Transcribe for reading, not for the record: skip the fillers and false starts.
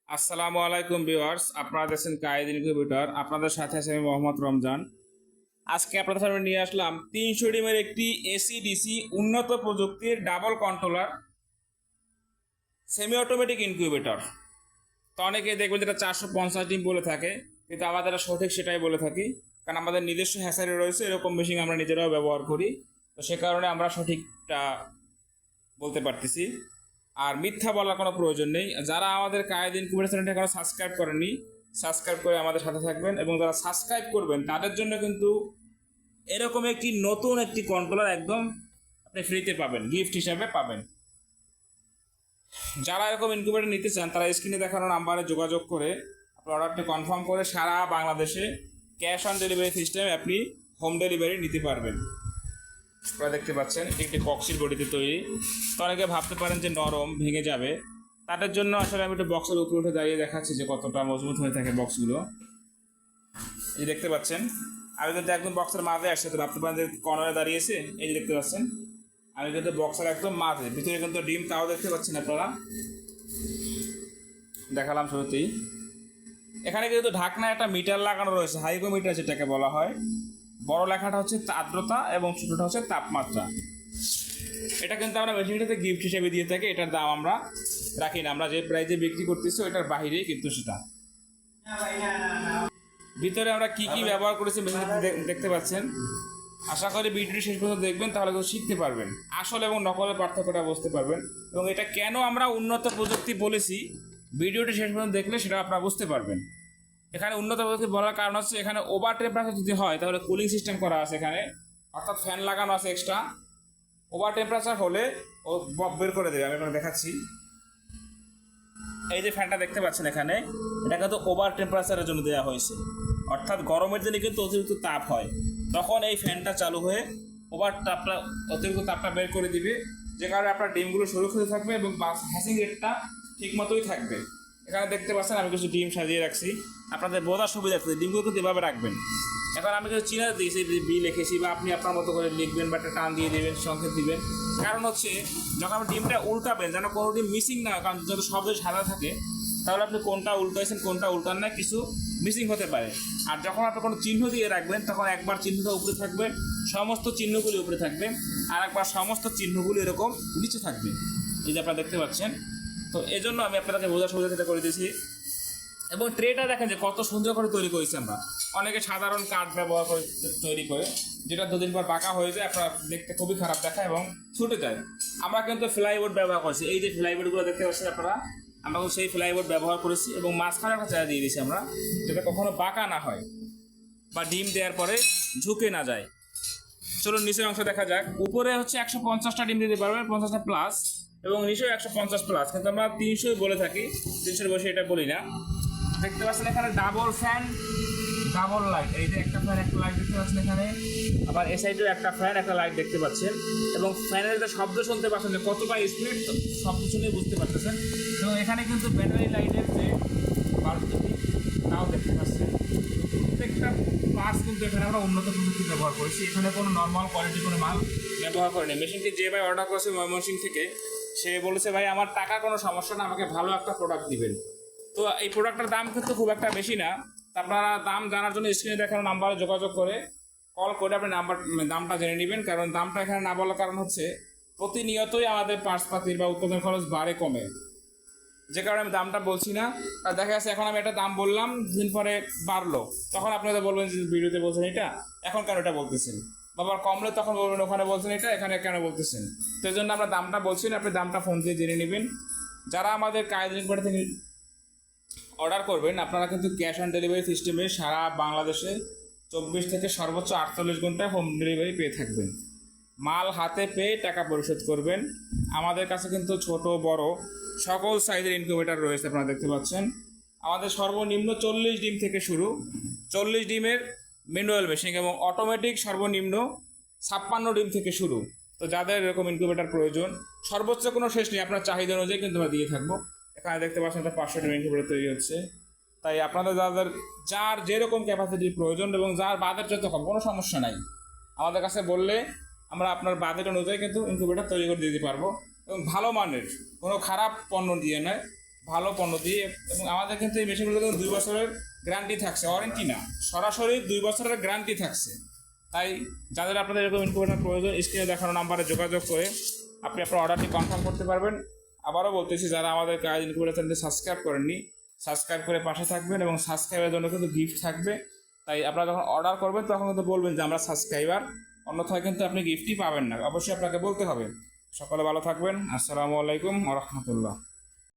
আসসালামু আলাইকুম ভিউয়ার্স, আপনারা দেখছেন কায়েদ ইনকিউবেটর। আপনাদের সাথে আছে আমি মোহাম্মদ রমজান। আজকে আপনাদের সামনে নিয়ে আসলাম 300 ডিমের একটি এসি ডিসি উন্নত প্রযুক্তির double controller semi automatic incubator. তো অনেকে দেখবেন যেটা 450 ডিম বলে থাকে, কিন্তু আমাদের সঠিক সেটাই বলে থাকি, কারণ আমাদের নিজস্ব হ্যাচারি রয়েছে, এরকম মেশিন আমরা নিজেরাও ব্যবহার করি। তো সে কারণে আমরা সঠিকটা বলতে পারতেছি, আর মিথ্যা বলার কোনো প্রয়োজন নেই। যারা আমাদের কায়েদ ইনকিউবেটর চ্যানেলটা এখনো সাবস্ক্রাইব করেননি, সাবস্ক্রাইব করে আমাদের সাথে থাকবেন, এবং যারা সাবস্ক্রাইব করবেন তাদের জন্য কিন্তু এরকম একটি নতুন একটি কন্ট্রোলার একদম আপনি ফ্রিতে পাবেন, গিফট হিসাবে পাবেন। যারা এরকম ইনকিউবেটর নিতে চান তারা স্ক্রিনে দেখানো নাম্বারে যোগাযোগ করে আপনার অর্ডারটি কনফার্ম করে সারা বাংলাদেশে ক্যাশ অন ডেলিভারি সিস্টেমে আপনি হোম ডেলিভারি নিতে পারবেন। আপনারা দেখতে পাচ্ছেন এটি একটি বক্সের বডিতে তৈরি। তো অনেকে ভাবতে পারেন যে নরম, ভেঙে যাবে। তাদের জন্য আসলে আমি একটু বক্সের উপরে উঠে দাঁড়িয়ে দেখাচ্ছি যে কতটা মজবুত হয়ে থাকে বক্সগুলো। এই দেখতে পাচ্ছেন, আমি কিন্তু একদম বক্সের মাঝে আসছে, তো ভাবতে পারেন যে কর্নারে দাঁড়িয়েছে। এই যে দেখতে পাচ্ছেন, আমি কিন্তু বক্সের একদম মাঝে, ভিতরে কিন্তু ডিম তাও দেখতে পাচ্ছেন আপনারা। দেখালাম শুরুতেই। এখানে কিন্তু ঢাকনা একটা মিটার লাগানো রয়েছে, হাইগোমিটার যেটাকে বলা হয়। বড় লেখাটা হচ্ছে আর্দ্রতা এবং ছোটটা হচ্ছে তাপমাত্রা। এটা কিন্তু আমরা মেশিনটাতে গিফট হিসেবে দিয়ে থাকি। এটার দাম আমরা রাখি না, আমরা যে প্রাইজে বিক্রি করতেছি ওইটার বাইরেই কিন্তু সেটা। ভিতরে আমরা কি কি ব্যবহার করেছি মেশিনটাতে দেখতে পাচ্ছেন। আশা করি ভিডিওটি শেষ পর্যন্ত দেখবেন, তাহলে কিন্তু শিখতে পারবেন, আসল এবং নকলের পার্থক্যটা বুঝতে পারবেন। এবং এটা কেন আমরা উন্নত প্রযুক্তি বলেছি, ভিডিওটি শেষ পর্যন্ত দেখলে সেটা আপনারা বুঝতে পারবেন। এখানে উন্নত প্রযুক্তি বলার কারণ হচ্ছে এখানে ওভার টেম্পারেচার যদি হয় তাহলে কুলিং সিস্টেম করা আছে এখানে, অর্থাৎ ফ্যান লাগানো আছে এক্সট্রা। ওভার টেম্পারেচার হলে ও বের করে দেবে। আমি আপনাকে দেখাচ্ছি, এই যে ফ্যানটা দেখতে পাচ্ছেন এখানে, এটা কিন্তু ওভার টেম্পারেচারের জন্য দেওয়া হয়েছে। অর্থাৎ গরমের দিনে কিন্তু অতিরিক্ত তাপ হয়, তখন এই ফ্যানটা চালু হয়ে অতিরিক্ত তাপটা বের করে দিবে, যে কারণে আপনার ডিমগুলো সুরক্ষিত থাকবে এবং হ্যাচিং রেটটা ঠিক মতোই থাকবে। এখানে দেখতে পাচ্ছেন আমি কিছু ডিম সাজিয়ে রাখছি, আপনাদের বোঝার সুবিধা আছে। ডিমগুলো কিন্তু এভাবে রাখবেন। এখন আমি কিছু চিনা দিয়েছি, বি লিখেছি, বা আপনি আপনার মতো করে লিখবেন বা একটা টান দিয়ে দেবেন, সংকেত দিবেন। কারণ হচ্ছে যখন আপনি ডিমটা উল্টাবেন যেন কোনো ডিম মিসিং না হয়, কারণ যত সব সাদা থাকে তাহলে আপনি কোনটা উল্টাইছেন কোনটা উল্টান না, কিছু মিসিং হতে পারে। আর যখন আপনি কোনো চিহ্ন দিয়ে রাখবেন তখন একবার চিহ্নটা উপরে থাকবে, সমস্ত চিহ্নগুলি উপরে থাকবে, আর একবার সমস্ত চিহ্নগুলি এরকম নিচে থাকবে, এই যে আপনারা দেখতে পাচ্ছেন। তো এই জন্য আমি আপনাদেরকে বোঝার সুবিধা করে দিয়েছি। এবং ট্রেটা দেখেন যে কত সুন্দর করে তৈরি করেছি আমরা। অনেকে সাধারণ কাঠ ব্যবহার করে তৈরি করে, যেটা দুদিন পর পাকা হয়ে যায়, আপনার দেখতে খুবই খারাপ দেখায় এবং ছুটে যায়। আমরা কিন্তু ফ্লাইবোর্ড ব্যবহার করছি, এই যে ফ্লাইবোর্ডগুলো দেখতে পাচ্ছেন আপনারা, আমরা সেই ফ্লাইবোর্ড ব্যবহার করেছি এবং মাঝখানে একটা চারা দিয়ে দিয়েছি আমরা, যাতে কখনো বাঁকা না হয় বা ডিম দেওয়ার পরে ঝুঁকে না যায়। চলুন নিচের অংশ দেখা যাক। উপরে হচ্ছে 150টা ডিম দিতে পারবেন, 50টা প্লাস, এবং নিচেও 150 প্লাস, কিন্তু আমরা 300 বলে থাকি, 300 বসে এটা বলি না। দেখতে পাচ্ছেন এখানে ডাবল ফ্যান, ডাবল লাইট, এই যে একটা ফ্যান একটা লাইট দেখতে পাচ্ছেন এখানে, আবার এই সাইডেও একটা ফ্যান একটা লাইট দেখতে পাচ্ছেন। এবং ফ্যানের যে শব্দ শুনতে পাচ্ছেন যে কতটা স্পিড, শব্দ শুনে বুঝতে পারতেছেন। এবং এখানে কিন্তু ব্যাটারি লাইটের যে বাল্বটি তাও দেখতে পাচ্ছেন। প্রত্যেকটা পার্টস কিন্তু এখানে আমরা উন্নত প্রযুক্তি ব্যবহার করেছি, এখানে কোনো নর্মাল কোয়ালিটি কোনো মাল ব্যবহার করিনি। মেশিনটি যে ভাই অর্ডার করেছে ময়মনসিংহ থেকে, সে বলেছে ভাই আমার টাকা কোনো সমস্যা না, আমাকে ভালো একটা প্রোডাক্ট দিবেন। তো এই প্রোডাক্টের দাম কিন্তু খুব একটা বেশি না। আপনারা দাম জানার জন্য স্ক্রিনে দেখানো নাম্বারে যোগাযোগ করে কল করে আপনি দামটা জেনে নেবেন। কারণ দামটা এখানে না বলার কারণ হচ্ছে প্রতিনিয়তই আমাদের পার্সপাতির বা উৎপাদন খরচ বাড়ে কমে, যে কারণে আমি দামটা বলছি না। আর দেখা যাচ্ছে এখন আমি একটা দাম বললাম, দিন পরে বাড়লো, তখন আপনারা বলবেন যে ভিডিওতে বলছেন এটা, এখন কেন এটা বলতেছেন, বাবার কমলে তখন বলবেন ওখানে বলছেন এটা, এখানে কেন বলতেছেন। তো এই জন্য আমরা দামটা বলছি না, আপনি দামটা ফোন দিয়ে জেনে নেবেন। যারা আমাদের কায়েদ ইনকিউবেটর থেকে অর্ডার করবেন আপনারা কিন্তু ক্যাশ অন ডেলিভারি সিস্টেমে সারা বাংলাদেশে 24 থেকে সর্বোচ্চ 48 ঘন্টায় হোম ডেলিভারি পেয়ে থাকবেন। মাল হাতে পেয়ে টাকা পরিশোধ করবেন। আমাদের কাছে কিন্তু ছোট বড় সকল সাইজের ইনকিউবেটর রয়েছে, আপনারা দেখতে পাচ্ছেন। আমাদের সর্বনিম্ন 40 ডিম থেকে শুরু, 40 ডিমের ম্যানুয়াল মেশিন, এবং অটোমেটিক সর্বনিম্ন 56 ডিম থেকে শুরু। তো যাদের এরকম ইনকিউবেটর প্রয়োজন, সর্বোচ্চ কোনো শেষ নেই, আপনার চাহিদা অনুযায়ী কিন্তু আমরা দিয়ে থাকবো। এখানে দেখতে পাচ্ছেন একটা 500 ডিম ইনকিউবেটর তৈরি হচ্ছে। তাই আপনাদের যার যেরকম ক্যাপাসিটির প্রয়োজন এবং যার বাজেট যত কম, কোনো সমস্যা নাই, আমাদের কাছে বললে আমরা আপনার বাজেট অনুযায়ী কিন্তু ইনকিউবেটর তৈরি করে দিতে পারবো। এবং ভালো মানের, কোনো খারাপ পণ্য দিয়ে নয়, ভালো পণ্য দিয়ে, এবং আমাদের কিন্তু এই মেশিনগুলো কিন্তু 2 বছরের গ্যারান্টি থাকছে, ওয়ারেন্টি না, সরাসরি 2 বছরের গ্যারান্টি থাকছে। তাই যাদের আপনাদের এরকম ইনকিউবেটর প্রয়োজন, স্ক্রিনে দেখানো নাম্বারে যোগাযোগ করে আপনি আপনার অর্ডারটি কনফার্ম করতে পারবেন। আবারও বলতেছি, যারা আমাদের কাজ ইনকিউবেটর চ্যানেলটি সাবস্ক্রাইব করেননি, সাবস্ক্রাইব করে পাশে থাকবেন, এবং সাবস্ক্রাইবের জন্য কিন্তু গিফট থাকবে। তাই আপনারা যখন অর্ডার করবেন তখন কিন্তু বলবেন যে আমরা সাবস্ক্রাইবার, অন্যথায় কিন্তু আপনি গিফটই পাবেন না, অবশ্যই আপনাকে বলতে হবে। সকলে ভালো থাকবেন। আসসালামু আলাইকুম ওয়া রাহমাতুল্লাহ।